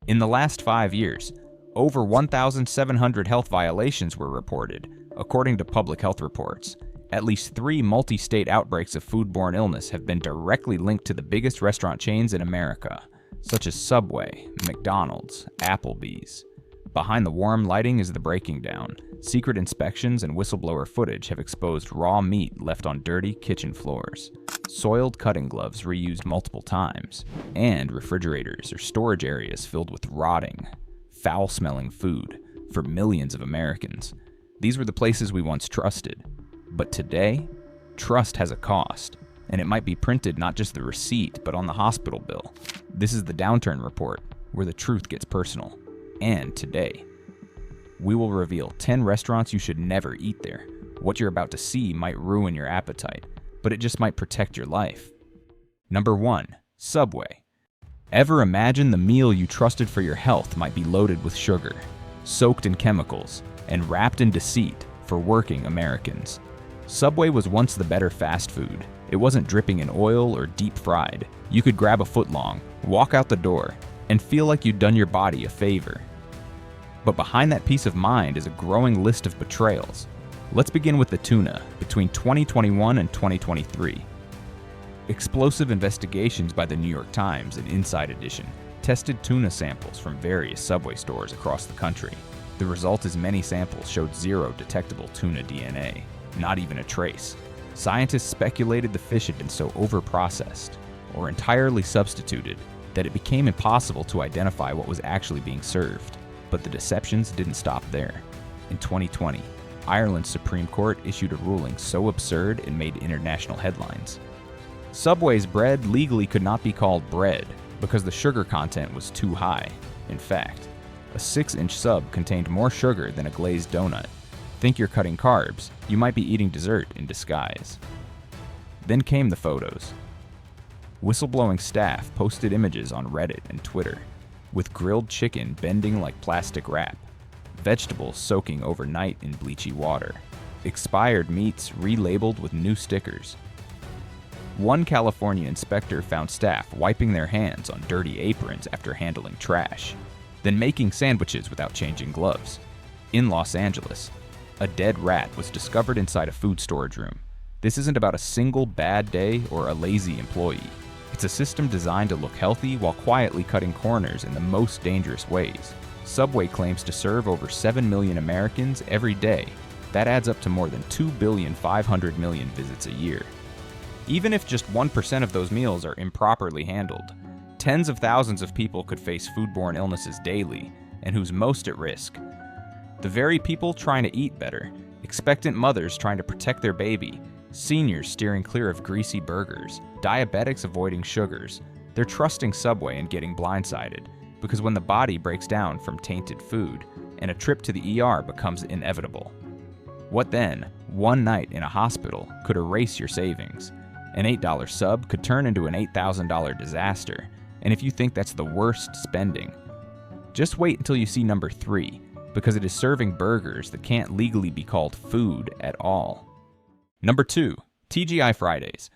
In the last 5 years, over 1,700 health violations were reported, according to public health reports. At least 3 multi-state outbreaks of foodborne illness have been directly linked to the biggest restaurant chains in America, such as Subway, McDonald's, Applebee's. Behind the warm lighting is the breaking down. Secret inspections and whistleblower footage have exposed raw meat left on dirty kitchen floors, soiled cutting gloves reused multiple times, and refrigerators or storage areas filled with rotting, foul-smelling food for millions of Americans. These were the places we once trusted. But today, trust has a cost, and it might be printed not just the receipt, but on the hospital bill. This is the Downturn Report, where the truth gets personal. And today, we will reveal 10 restaurants you should never eat there. What you're about to see might ruin your appetite, but it just might protect your life. Number 1. Subway. Ever imagine the meal you trusted for your health might be loaded with sugar, soaked in chemicals, and wrapped in deceit for working Americans? Subway was once the better fast food. It wasn't dripping in oil or deep fried. You could grab a footlong, walk out the door, and feel like you'd done your body a favor. But behind that peace of mind is a growing list of betrayals. Let's begin with the tuna between 2021 and 2023. Explosive investigations by the New York Times and Inside Edition tested tuna samples from various Subway stores across the country. The result is many samples showed zero detectable tuna DNA, not even a trace. Scientists speculated the fish had been so overprocessed or entirely substituted that it became impossible to identify what was actually being served. But the deceptions didn't stop there. In 2020, Ireland's Supreme Court issued a ruling so absurd it made international headlines. Subway's bread legally could not be called bread because the sugar content was too high. In fact, a 6-inch sub contained more sugar than a glazed donut. Think you're cutting carbs, you might be eating dessert in disguise. Then came the photos. Whistleblowing staff posted images on Reddit and Twitter, with grilled chicken bending like plastic wrap, vegetables soaking overnight in bleachy water, expired meats relabeled with new stickers. One California inspector found staff wiping their hands on dirty aprons after handling trash, then making sandwiches without changing gloves. In Los Angeles, a dead rat was discovered inside a food storage room. This isn't about a single bad day or a lazy employee. It's a system designed to look healthy while quietly cutting corners in the most dangerous ways. Subway claims to serve over 7 million Americans every day. That adds up to more than 2,500,000,000 visits a year. Even if just 1% of those meals are improperly handled, tens of thousands of people could face foodborne illnesses daily, and who's most at risk? The very people trying to eat better, expectant mothers trying to protect their baby, seniors steering clear of greasy burgers, diabetics avoiding sugars. They're trusting Subway and getting blindsided, because when the body breaks down from tainted food, and a trip to the ER becomes inevitable. What then? One night in a hospital could erase your savings. An $8 sub could turn into an $8,000 disaster, and if you think that's the worst spending, just wait until you see number 3, because it is serving burgers that can't legally be called food at all. Number 2, TGI Fridays.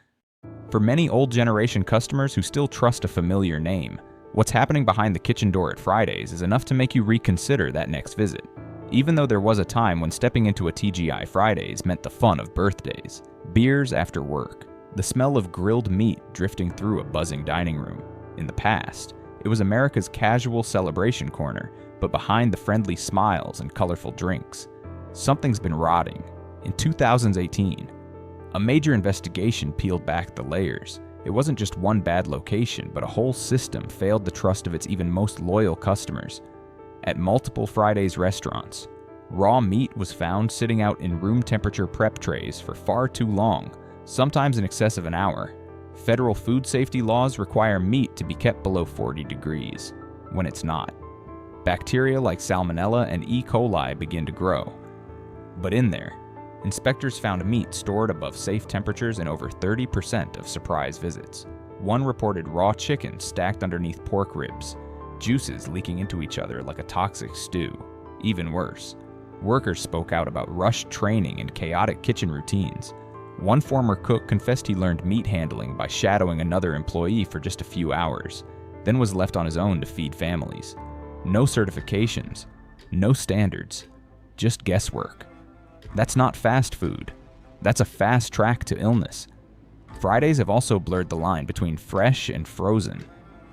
For many old generation customers who still trust a familiar name, what's happening behind the kitchen door at Fridays is enough to make you reconsider that next visit. Even though there was a time when stepping into a TGI Fridays meant the fun of birthdays, beers after work, the smell of grilled meat drifting through a buzzing dining room. In the past, it was America's casual celebration corner, but behind the friendly smiles and colorful drinks, something's been rotting. In 2018, a major investigation peeled back the layers. It wasn't just one bad location, but a whole system failed the trust of its even most loyal customers. At multiple Fridays restaurants, raw meat was found sitting out in room temperature prep trays for far too long, sometimes in excess of an hour. Federal food safety laws require meat to be kept below 40 degrees, when it's not. Bacteria like Salmonella and E. coli begin to grow. But in there, inspectors found meat stored above safe temperatures in over 30% of surprise visits. One reported raw chicken stacked underneath pork ribs, juices leaking into each other like a toxic stew. Even worse, workers spoke out about rushed training and chaotic kitchen routines. One former cook confessed he learned meat handling by shadowing another employee for just a few hours, then was left on his own to feed families. No certifications, no standards, just guesswork. That's not fast food. That's a fast track to illness. Fridays have also blurred the line between fresh and frozen.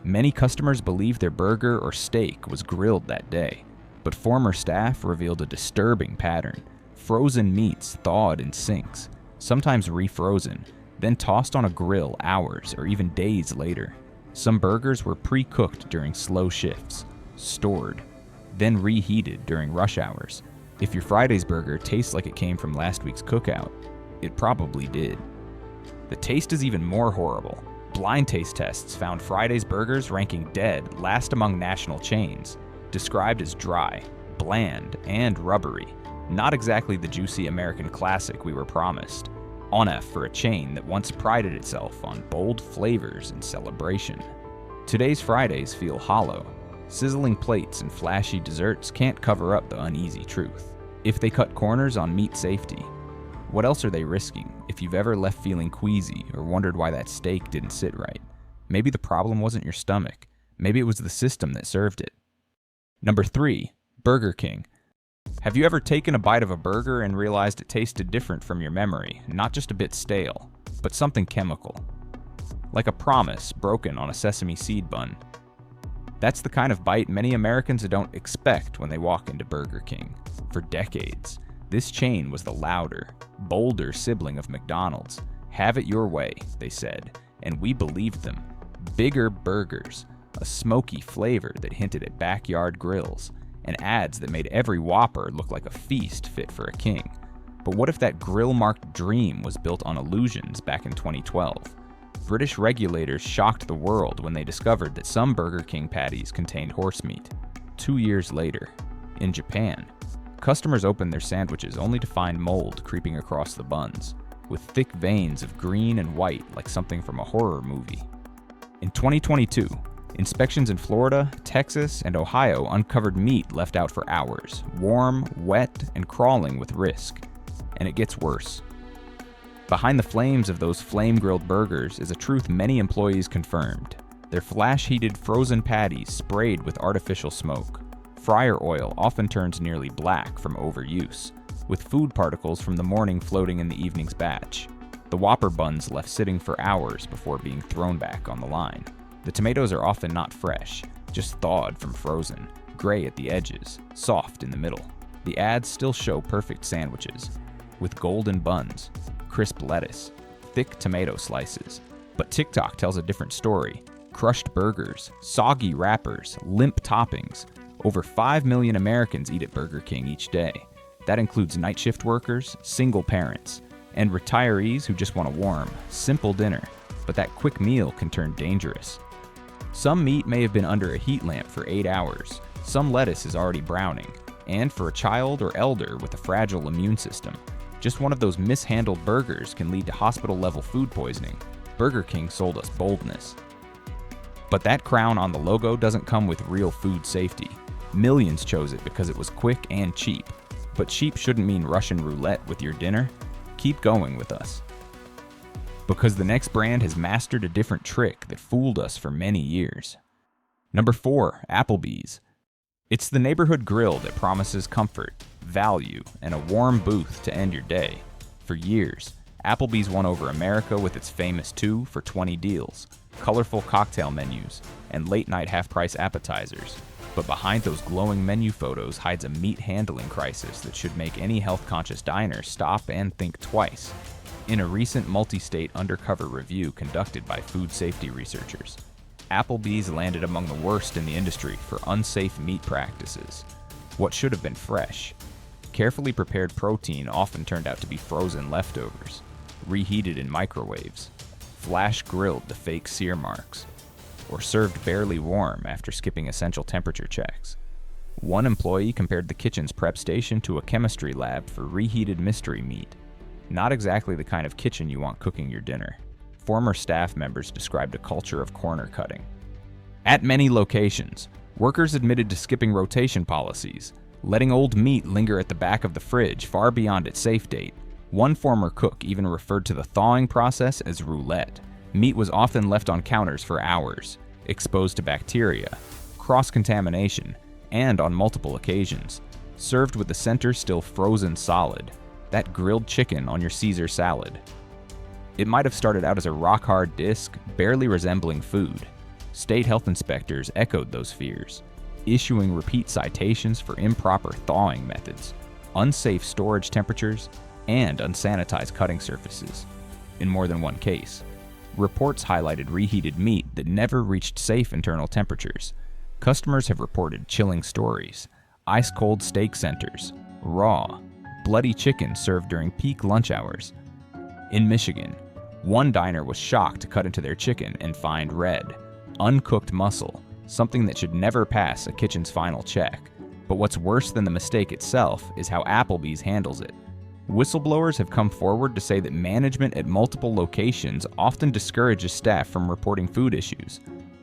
Many customers believed their burger or steak was grilled that day, but former staff revealed a disturbing pattern. Frozen meats thawed in sinks, sometimes refrozen, then tossed on a grill hours or even days later. Some burgers were pre-cooked during slow shifts, stored, then reheated during rush hours. If your Fridays burger tastes like it came from last week's cookout, it probably did. The taste is even more horrible. Blind taste tests found Fridays burgers ranking dead last among national chains, described as dry, bland, and rubbery. Not exactly the juicy American classic we were promised. On F for a chain that once prided itself on bold flavors and celebration. Today's Fridays feel hollow. Sizzling plates and flashy desserts can't cover up the uneasy truth. If they cut corners on meat safety, what else are they risking? If you've ever left feeling queasy or wondered why that steak didn't sit right, maybe the problem wasn't your stomach. Maybe it was the system that served it. Number 3, Burger King. Have you ever taken a bite of a burger and realized it tasted different from your memory, not just a bit stale, but something chemical? Like a promise broken on a sesame seed bun. That's the kind of bite many Americans don't expect when they walk into Burger King. For decades, this chain was the louder, bolder sibling of McDonald's. Have it your way, they said, and we believed them. Bigger burgers, a smoky flavor that hinted at backyard grills, and ads that made every Whopper look like a feast fit for a king. But what if that grill-marked dream was built on illusions back in 2012? British regulators shocked the world when they discovered that some Burger King patties contained horse meat. 2 years later, in Japan, customers opened their sandwiches only to find mold creeping across the buns, with thick veins of green and white like something from a horror movie. In 2022, inspections in Florida, Texas, and Ohio uncovered meat left out for hours, warm, wet, and crawling with risk. And it gets worse. Behind the flames of those flame-grilled burgers is a truth many employees confirmed. Their flash-heated frozen patties sprayed with artificial smoke. Fryer oil often turns nearly black from overuse, with food particles from the morning floating in the evening's batch. The Whopper buns left sitting for hours before being thrown back on the line. The tomatoes are often not fresh, just thawed from frozen, gray at the edges, soft in the middle. The ads still show perfect sandwiches, with golden buns, crisp lettuce, thick tomato slices. But TikTok tells a different story. Crushed burgers, soggy wrappers, limp toppings. Over 5 million Americans eat at Burger King each day. That includes night shift workers, single parents, and retirees who just want a warm, simple dinner. But that quick meal can turn dangerous. Some meat may have been under a heat lamp for 8 hours. Some lettuce is already browning. And for a child or elder with a fragile immune system, just one of those mishandled burgers can lead to hospital-level food poisoning. Burger King sold us boldness. But that crown on the logo doesn't come with real food safety. Millions chose it because it was quick and cheap. But cheap shouldn't mean Russian roulette with your dinner. Keep going with us. Because the next brand has mastered a different trick that fooled us for many years. Number 4, Applebee's. It's the neighborhood grill that promises comfort, value, and a warm booth to end your day. For years, Applebee's won over America with its famous 2 for $20 deals, colorful cocktail menus, and late-night half-price appetizers. But behind those glowing menu photos hides a meat handling crisis that should make any health-conscious diner stop and think twice. In a recent multi-state undercover review conducted by food safety researchers, Applebee's landed among the worst in the industry for unsafe meat practices. What should have been fresh, carefully prepared protein often turned out to be frozen leftovers, reheated in microwaves, flash grilled to fake sear marks, or served barely warm after skipping essential temperature checks. One employee compared the kitchen's prep station to a chemistry lab for reheated mystery meat. Not exactly the kind of kitchen you want cooking your dinner. Former staff members described a culture of corner cutting. At many locations, workers admitted to skipping rotation policies, letting old meat linger at the back of the fridge far beyond its safe date. One former cook even referred to the thawing process as roulette. Meat was often left on counters for hours, exposed to bacteria, cross-contamination, and on multiple occasions, served with the center still frozen solid, that grilled chicken on your Caesar salad. It might have started out as a rock-hard disc, barely resembling food. State health inspectors echoed those fears, issuing repeat citations for improper thawing methods, unsafe storage temperatures, and unsanitized cutting surfaces. In more than one case, reports highlighted reheated meat that never reached safe internal temperatures. Customers have reported chilling stories: ice-cold steak centers, raw, bloody chicken served during peak lunch hours. In Michigan, one diner was shocked to cut into their chicken and find red, uncooked muscle, something that should never pass a kitchen's final check. But what's worse than the mistake itself is how Applebee's handles it. Whistleblowers have come forward to say that management at multiple locations often discourages staff from reporting food issues.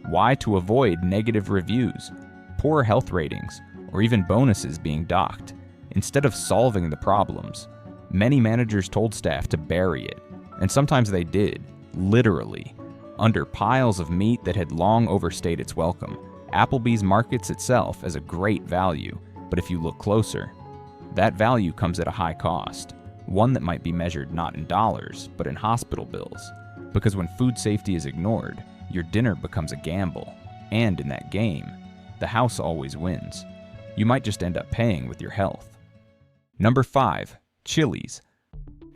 Why? To avoid negative reviews, poor health ratings, or even bonuses being docked. Instead of solving the problems, many managers told staff to bury it, and sometimes they did, literally, under piles of meat that had long overstayed its welcome. Applebee's markets itself as a great value, but if you look closer, that value comes at a high cost, one that might be measured not in dollars, but in hospital bills. Because when food safety is ignored, your dinner becomes a gamble, and in that game, the house always wins. You might just end up paying with your health. Number 5. Chili's.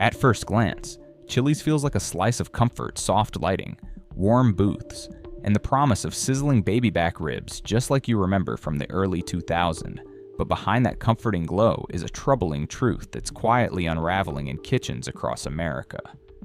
At first glance, Chili's feels like a slice of comfort, soft lighting, warm booths, and the promise of sizzling baby back ribs just like you remember from the early 2000s. But behind that comforting glow is a troubling truth that's quietly unraveling in kitchens across America.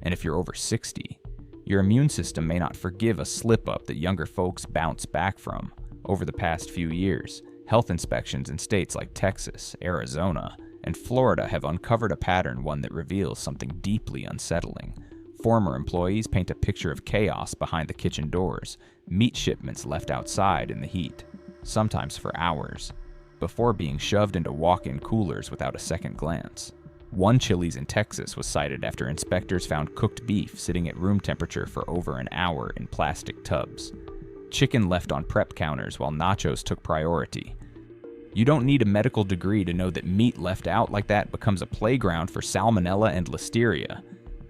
And if you're over 60, your immune system may not forgive a slip-up that younger folks bounce back from. Over the past few years, health inspections in states like Texas, Arizona, and Florida have uncovered a pattern, one that reveals something deeply unsettling. Former employees paint a picture of chaos behind the kitchen doors, meat shipments left outside in the heat, sometimes for hours, before being shoved into walk-in coolers without a second glance. One Chili's in Texas was cited after inspectors found cooked beef sitting at room temperature for over an hour in plastic tubs. Chicken left on prep counters while nachos took priority. You don't need a medical degree to know that meat left out like that becomes a playground for salmonella and listeria.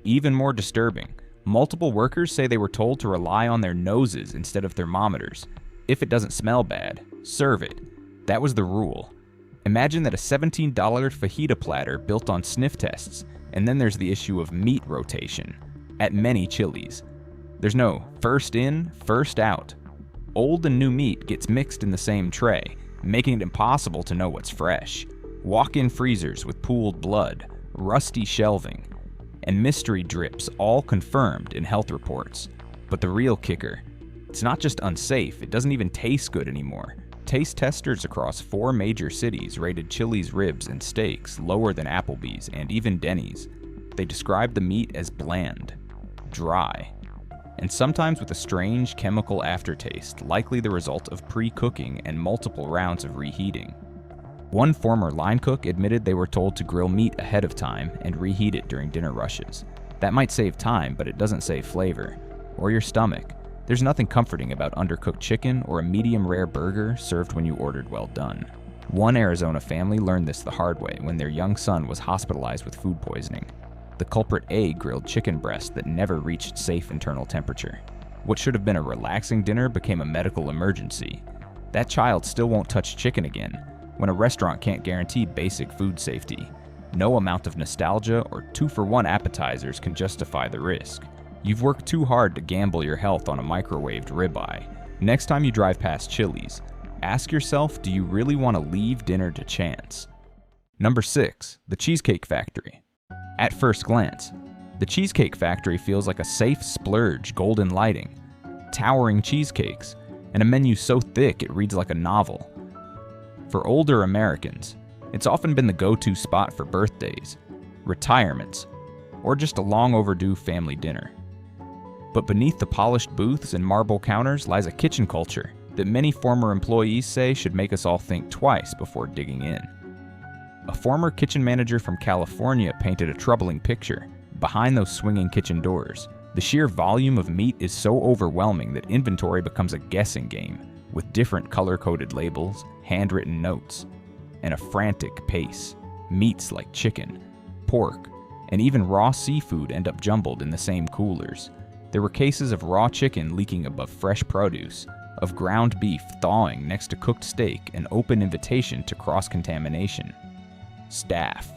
Even more disturbing, multiple workers say they were told to rely on their noses instead of thermometers. If it doesn't smell bad, serve it. That was the rule. Imagine that a $17 fajita platter built on sniff tests, and then there's the issue of meat rotation. At many Chili's, there's no first in, first out. Old and new meat gets mixed in the same tray, making it impossible to know what's fresh. Walk-in freezers with pooled blood, rusty shelving, and mystery drips all confirmed in health reports. But the real kicker, it's not just unsafe, it doesn't even taste good anymore. Taste testers across 4 major cities rated Chili's ribs and steaks lower than Applebee's and even Denny's. They described the meat as bland, dry, and sometimes with a strange chemical aftertaste, likely the result of pre-cooking and multiple rounds of reheating. One former line cook admitted they were told to grill meat ahead of time and reheat it during dinner rushes. That might save time, but it doesn't save flavor. Or your stomach. There's nothing comforting about undercooked chicken or a medium-rare burger served when you ordered well done. One Arizona family learned this the hard way when their young son was hospitalized with food poisoning. The culprit A grilled chicken breast that never reached safe internal temperature. What should have been a relaxing dinner became a medical emergency. That child still won't touch chicken again, when a restaurant can't guarantee basic food safety. No amount of nostalgia or 2-for-1 appetizers can justify the risk. You've worked too hard to gamble your health on a microwaved ribeye. Next time you drive past Chili's, ask yourself, do you really want to leave dinner to chance? Number 6. The Cheesecake Factory. At first glance, the Cheesecake Factory feels like a safe splurge, golden lighting, towering cheesecakes, and a menu so thick it reads like a novel. For older Americans, it's often been the go-to spot for birthdays, retirements, or just a long overdue family dinner. But beneath the polished booths and marble counters lies a kitchen culture that many former employees say should make us all think twice before digging in. A former kitchen manager from California painted a troubling picture. Behind those swinging kitchen doors, the sheer volume of meat is so overwhelming that inventory becomes a guessing game. with different color-coded labels, handwritten notes, and a frantic pace. Meats like chicken, pork, and even raw seafood end up jumbled in the same coolers. There were cases of raw chicken leaking above fresh produce, of ground beef thawing next to cooked steak, an open invitation to cross-contamination. Staff,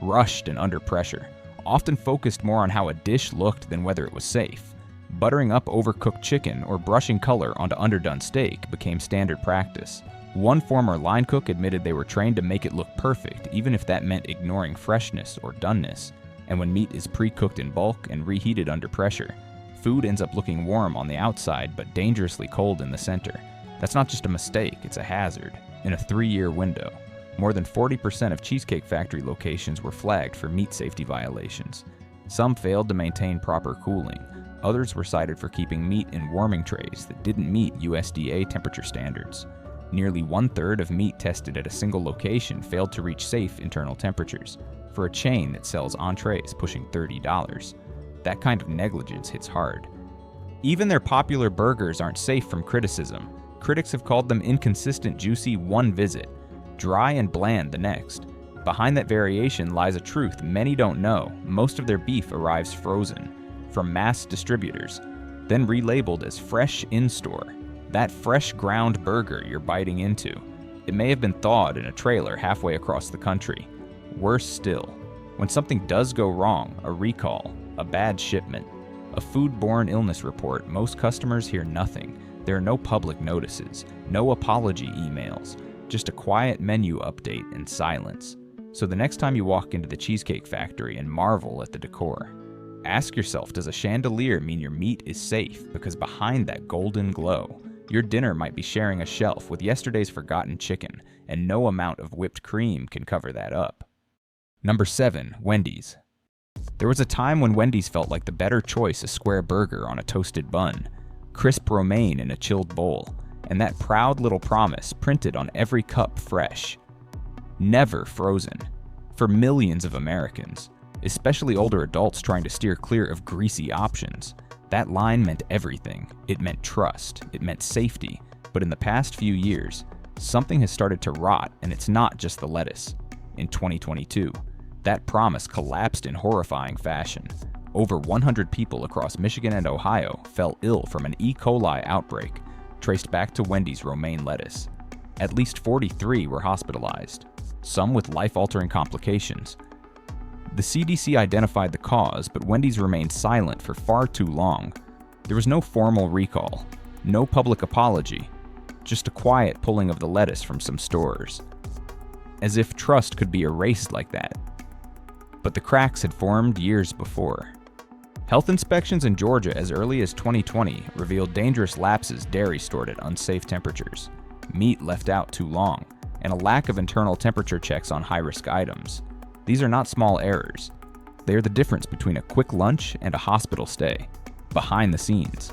rushed and under pressure, often focused more on how a dish looked than whether it was safe. Buttering up overcooked chicken or brushing color onto underdone steak became standard practice. One former line cook admitted they were trained to make it look perfect, even if that meant ignoring freshness or doneness. And when meat is pre-cooked in bulk and reheated under pressure, food ends up looking warm on the outside but dangerously cold in the center. That's not just a mistake, it's a hazard. In a 3-year window, more than 40% of Cheesecake Factory locations were flagged for meat safety violations. Some failed to maintain proper cooling. Others were cited for keeping meat in warming trays that didn't meet USDA temperature standards. Nearly 1/3 of meat tested at a single location failed to reach safe internal temperatures, for a chain that sells entrees pushing $30. That kind of negligence hits hard. Even their popular burgers aren't safe from criticism. Critics have called them inconsistent juicy one visit, dry and bland the next. Behind that variation lies a truth many don't know. Most of their beef arrives frozen, from mass distributors, then relabeled as fresh in-store. That fresh ground burger you're biting into. It may have been thawed in a trailer halfway across the country. Worse still, when something does go wrong, a recall, a bad shipment, a foodborne illness report, most customers hear nothing. There are no public notices, no apology emails, just a quiet menu update and silence. So the next time you walk into the Cheesecake Factory and marvel at the decor, ask yourself, does a chandelier mean your meat is safe? Because behind that golden glow, your dinner might be sharing a shelf with yesterday's forgotten chicken, and no amount of whipped cream can cover that up. Number 7, Wendy's. There was a time when Wendy's felt like the better choice, a square burger on a toasted bun, crisp romaine in a chilled bowl, and that proud little promise printed on every cup fresh. Never frozen. For millions of Americans, especially older adults trying to steer clear of greasy options, that line meant everything. It meant trust, it meant safety, but in the past few years, something has started to rot, and it's not just the lettuce. In 2022, that promise collapsed in horrifying fashion. Over 100 people across Michigan and Ohio fell ill from an E. coli outbreak, traced back to Wendy's romaine lettuce. At least 43 were hospitalized, some with life-altering complications. The CDC identified the cause, but Wendy's remained silent for far too long. There was no formal recall, no public apology, just a quiet pulling of the lettuce from some stores. As if trust could be erased like that. But the cracks had formed years before. Health inspections in Georgia as early as 2020 revealed dangerous lapses dairy stored at unsafe temperatures, meat left out too long, and a lack of internal temperature checks on high-risk items. These are not small errors. They are the difference between a quick lunch and a hospital stay, behind the scenes.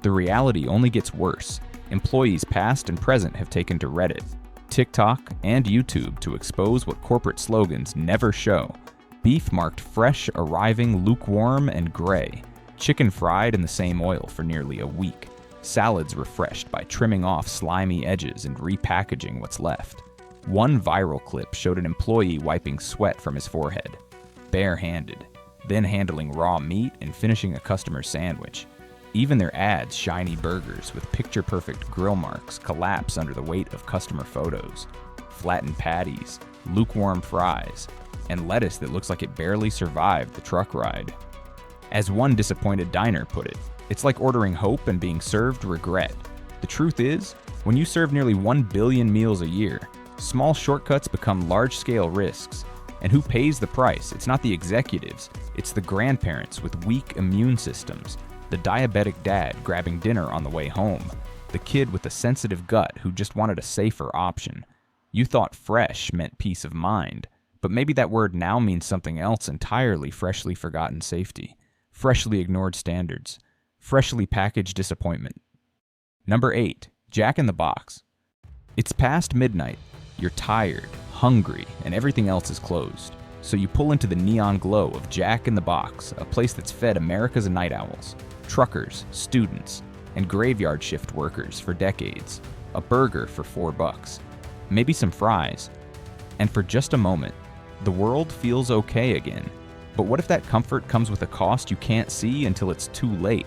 The reality only gets worse. Employees past and present have taken to Reddit, TikTok, and YouTube to expose what corporate slogans never show. Beef marked fresh, arriving, lukewarm, and gray. Chicken fried in the same oil for nearly a week. Salads refreshed by trimming off slimy edges and repackaging what's left. One viral clip showed an employee wiping sweat from his forehead, bare-handed, then handling raw meat and finishing a customer's sandwich. Even their ads, shiny burgers with picture-perfect grill marks, collapse under the weight of customer photos. Flattened patties, lukewarm fries, and lettuce that looks like it barely survived the truck ride. As one disappointed diner put it, it's like ordering hope and being served regret. The truth is, when you serve nearly 1 billion meals a year, small shortcuts become large-scale risks. And who pays the price? It's not the executives, it's the grandparents with weak immune systems, the diabetic dad grabbing dinner on the way home, the kid with a sensitive gut who just wanted a safer option. You thought fresh meant peace of mind, but maybe that word now means something else entirely. Freshly forgotten safety, freshly ignored standards, freshly packaged disappointment. Number 8, Jack in the Box. It's past midnight. You're tired, hungry, and everything else is closed. So you pull into the neon glow of Jack in the Box, a place that's fed America's night owls, truckers, students, and graveyard shift workers for decades. A burger for $4, maybe some fries. And for just a moment, the world feels okay again. But what if that comfort comes with a cost you can't see until it's too late?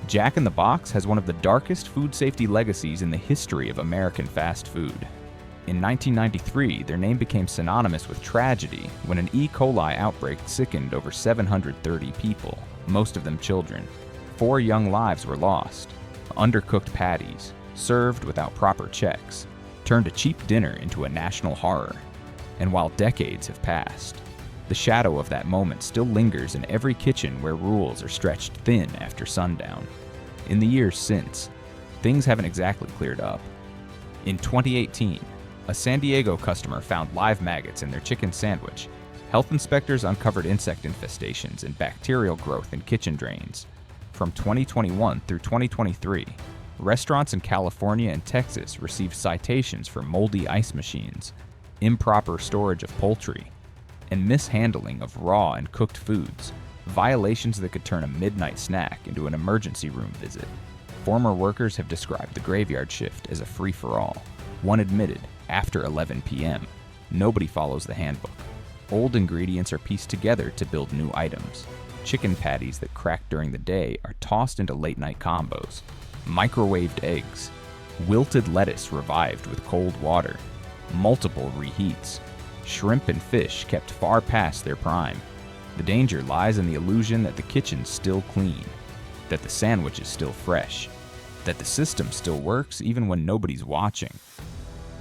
Jack in the Box has one of the darkest food safety legacies in the history of American fast food. In 1993, their name became synonymous with tragedy when an E. coli outbreak sickened over 730 people, most of them children. 4 young lives were lost. Undercooked patties, served without proper checks, turned a cheap dinner into a national horror. And while decades have passed, the shadow of that moment still lingers in every kitchen where rules are stretched thin after sundown. In the years since, things haven't exactly cleared up. In 2018, a San Diego customer found live maggots in their chicken sandwich. Health inspectors uncovered insect infestations and bacterial growth in kitchen drains. From 2021 through 2023, restaurants in California and Texas received citations for moldy ice machines, improper storage of poultry, and mishandling of raw and cooked foods, violations that could turn a midnight snack into an emergency room visit. Former workers have described the graveyard shift as a free-for-all. One admitted, after 11 p.m., nobody follows the handbook. Old ingredients are pieced together to build new items. Chicken patties that crack during the day are tossed into late-night combos. Microwaved eggs. Wilted lettuce revived with cold water. Multiple reheats. Shrimp and fish kept far past their prime. The danger lies in the illusion that the kitchen's still clean, that the sandwich is still fresh, that the system still works even when nobody's watching.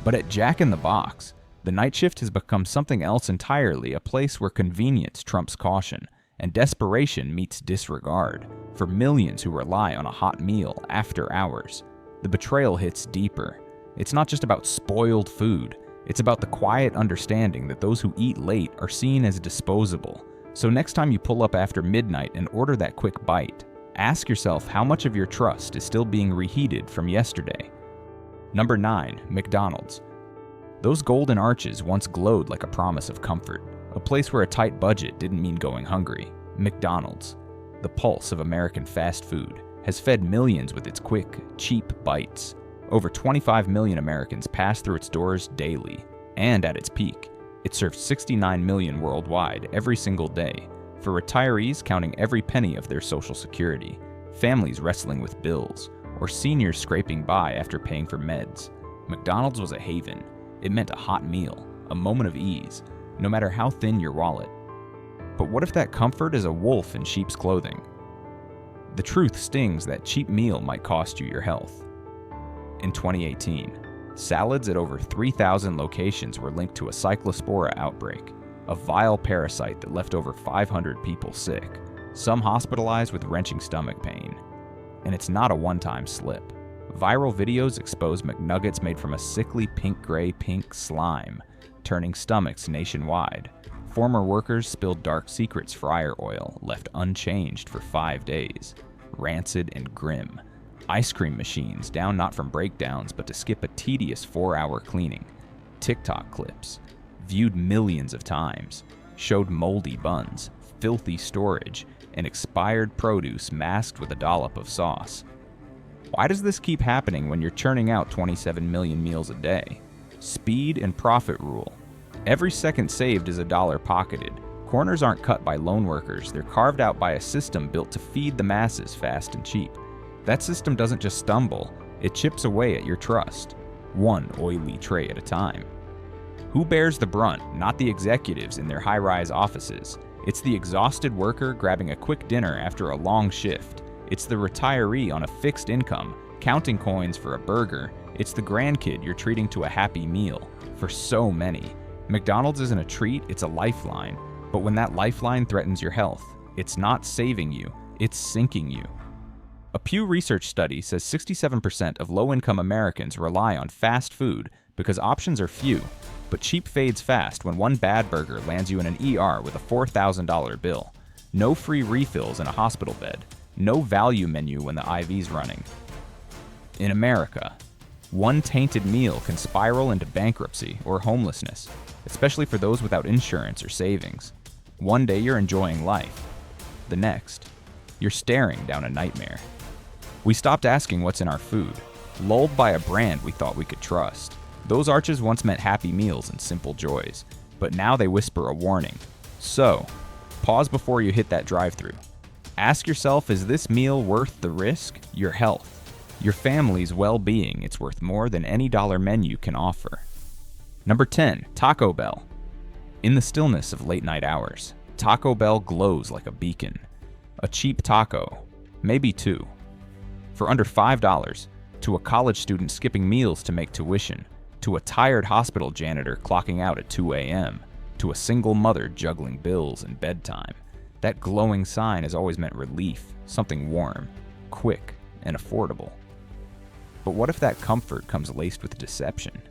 But at Jack in the Box, the night shift has become something else entirely, a place where convenience trumps caution, and desperation meets disregard. For millions who rely on a hot meal after hours, the betrayal hits deeper. It's not just about spoiled food, it's about the quiet understanding that those who eat late are seen as disposable. So next time you pull up after midnight and order that quick bite, ask yourself how much of your trust is still being reheated from yesterday. Number 9, McDonald's. Those golden arches once glowed like a promise of comfort, a place where a tight budget didn't mean going hungry. McDonald's, the pulse of American fast food, has fed millions with its quick, cheap bites. Over 25 million Americans pass through its doors daily, and at its peak, it serves 69 million worldwide every single day, for retirees counting every penny of their Social Security, families wrestling with bills, or seniors scraping by after paying for meds. McDonald's was a haven. It meant a hot meal, a moment of ease, no matter how thin your wallet. But what if that comfort is a wolf in sheep's clothing? The truth stings that cheap meal might cost you your health. In 2018, salads at over 3,000 locations were linked to a cyclospora outbreak, a vile parasite that left over 500 people sick, some hospitalized with wrenching stomach pain. And it's not a one-time slip. Viral videos expose McNuggets made from a sickly pink slime, turning stomachs nationwide. Former workers spilled dark secrets fryer oil, left unchanged for 5 days. Rancid and grim. Ice cream machines down not from breakdowns but to skip a tedious 4-hour cleaning. TikTok clips, viewed millions of times, showed moldy buns, filthy storage, and expired produce masked with a dollop of sauce. Why does this keep happening when you're churning out 27 million meals a day? Speed and profit rule. Every second saved is $1 pocketed. Corners aren't cut by lone workers, they're carved out by a system built to feed the masses fast and cheap. That system doesn't just stumble, it chips away at your trust, one oily tray at a time. Who bears the brunt? Not the executives in their high-rise offices. It's the exhausted worker grabbing a quick dinner after a long shift. It's the retiree on a fixed income, counting coins for a burger. It's the grandkid you're treating to a happy meal. For so many, McDonald's isn't a treat, it's a lifeline. But when that lifeline threatens your health, it's not saving you, it's sinking you. A Pew Research study says 67% of low-income Americans rely on fast food because options are few, but cheap fades fast when one bad burger lands you in an ER with a $4,000 bill. No free refills in a hospital bed. No value menu when the IV's running. In America, one tainted meal can spiral into bankruptcy or homelessness, especially for those without insurance or savings. One day you're enjoying life. The next, you're staring down a nightmare. We stopped asking what's in our food, lulled by a brand we thought we could trust. Those arches once meant happy meals and simple joys, but now they whisper a warning. So, pause before you hit that drive-thru. Ask yourself, is this meal worth the risk? Your health, your family's well-being, it's worth more than any dollar menu can offer. Number 10, Taco Bell. In the stillness of late-night hours, Taco Bell glows like a beacon. A cheap taco, maybe two. For under $5, to a college student skipping meals to make tuition, to a tired hospital janitor clocking out at 2 a.m., to a single mother juggling bills and bedtime. That glowing sign has always meant relief, something warm, quick, and affordable. But what if that comfort comes laced with deception?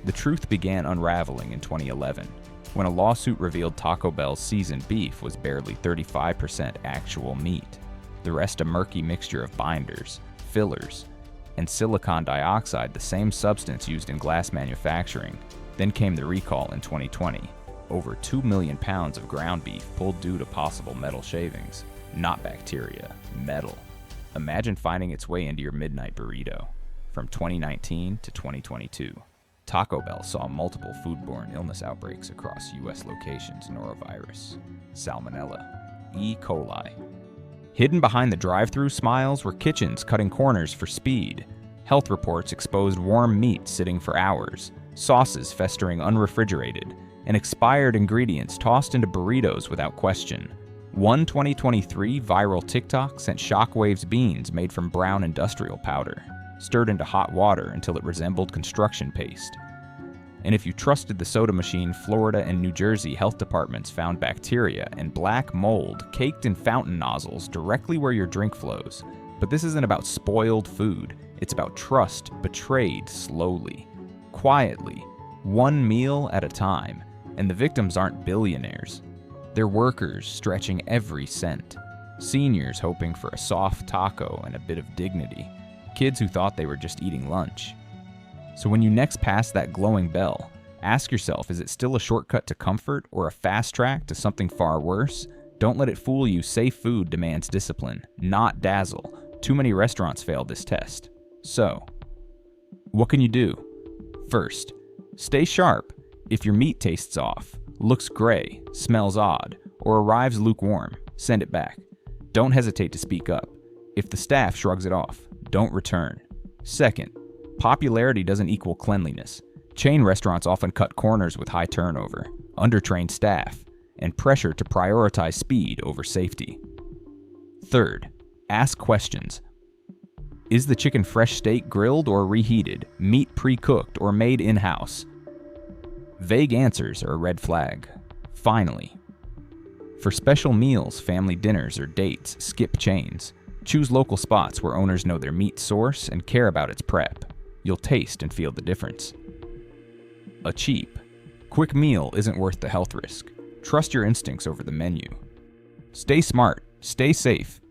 The truth began unraveling in 2011, when a lawsuit revealed Taco Bell's seasoned beef was barely 35% actual meat, the rest a murky mixture of binders, fillers, and silicon dioxide, the same substance used in glass manufacturing. Then came the recall in 2020. Over 2 million pounds of ground beef pulled due to possible metal shavings. Not bacteria, metal. Imagine finding its way into your midnight burrito. From 2019 to 2022, Taco Bell saw multiple foodborne illness outbreaks across U.S. locations: norovirus, salmonella, E. coli. Hidden behind the drive-thru smiles were kitchens cutting corners for speed. Health reports exposed warm meat sitting for hours, sauces festering unrefrigerated, and expired ingredients tossed into burritos without question. One 2023 viral TikTok sent shockwaves: beans made from brown industrial powder, stirred into hot water until it resembled construction paste. And if you trusted the soda machine, Florida and New Jersey health departments found bacteria and black mold caked in fountain nozzles directly where your drink flows. But this isn't about spoiled food. It's about trust betrayed slowly, quietly, one meal at a time. And the victims aren't billionaires. They're workers stretching every cent. Seniors hoping for a soft taco and a bit of dignity. Kids who thought they were just eating lunch. So when you next pass that glowing bell, ask yourself, is it still a shortcut to comfort or a fast track to something far worse? Don't let it fool you. Safe food demands discipline, not dazzle. Too many restaurants failed this test. So, what can you do? First, stay sharp. If your meat tastes off, looks gray, smells odd, or arrives lukewarm, send it back. Don't hesitate to speak up. If the staff shrugs it off, don't return. Second, popularity doesn't equal cleanliness. Chain restaurants often cut corners with high turnover, undertrained staff, and pressure to prioritize speed over safety. Third, ask questions. Is the chicken fresh steak grilled or reheated, meat pre-cooked or made in-house? Vague answers are a red flag. Finally, for special meals, family dinners, or dates, skip chains. Choose local spots where owners know their meat source and care about its prep. You'll taste and feel the difference. A cheap, quick meal isn't worth the health risk. Trust your instincts over the menu. Stay smart, stay safe,